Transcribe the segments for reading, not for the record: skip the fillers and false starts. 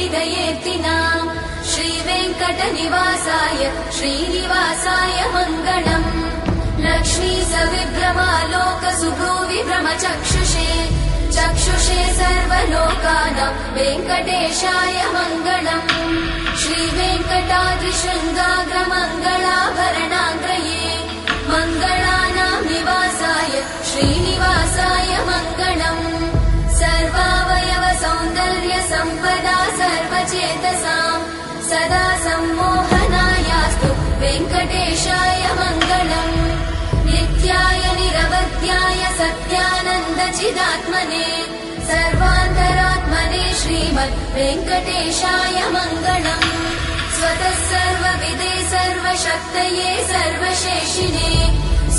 हृदयेऽर्तिनाम् श्रीवेङ्कटनिवासाय श्रीनिवासाय मङ्गलम् लक्ष्मी सविभ्रमालोक सुभ्रूविभ्रमचक्षुषे चक्षुषे सर्वलोकानां वेङ्कटेशाय मङ्गलम् श्रीवेङ्कटाद्रिशृङ्गाग्रमङ्गलाभरणाग्रये मङ्गलानां निवासाय श्रीनिवासाय मङ्गलम् सर्वावयव सौन्दर्य सम्पदा सर्वचेतसां सदा सम्मोहनायास्तु वेङ्कटेशाय मङ्गलम् नित्याय निरवध्याय सत्यानन्दचिदात्मने सर्वान्तरात्मने श्रीमद् वेङ्कटेशाय मङ्गलम् स्वतः सर्वविदे सर्वशक्तये सर्वशेषिणे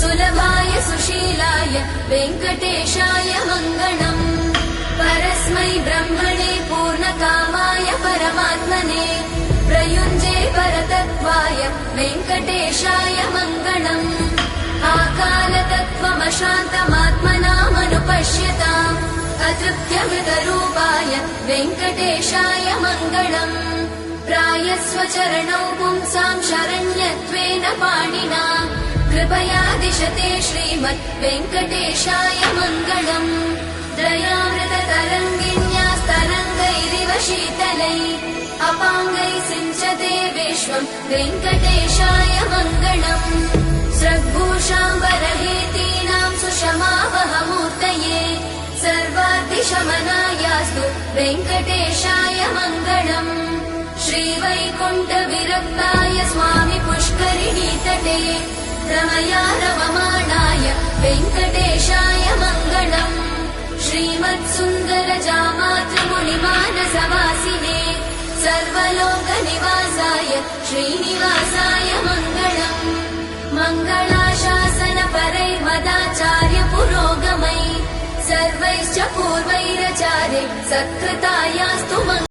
सुलभाय सुशीलाय वेङ्कटेशाय मङ्गलम् परस्मै ब्रह्मणे पूर्णकामाय परमात्मने प्रयुञ्जे परतत्त्वाय वेङ्कटेशाय मङ्गलम् आकालतत्त्वमशान्तमात्मनामनुपश्यताम् अतृप्त्यमृतरूपाय वेङ्कटेशाय मङ्गलम् प्रायस्वचरणौ पुंसां शरण्यत्वेन पाणिना कृपया दिशते श्रीमद् वेङ्कटेशाय मङ्गलम् दयामृततरङ्गिन्यास्तरङ्गैरिव शीतलै अपाङ्गैः सिञ्चते विश्वं वेङ्कटेशाय मङ्गलम् स्रग्भूषाम्बरहेतीनां सुषमावहमूर्तये सर्वाद्रिशमनायास्तु वेङ्कटेशाय मङ्गलम् श्रीवैकुण्ठविरक्ताय स्वामि पुष्करिणीतटे रमया रममाणाय वेङ्कटेशाय मङ्गलम् श्रीमत्सुन्दरजामातृमुनिमानसवासिने सर्वलोकनिवासाय श्रीनिवासाय मङ्गलम् मङ्गलाशासनपरैर्मदाचार्य पुरोगमै सर्वैश्च पूर्वैरचार्यै सत्कृतायास्तु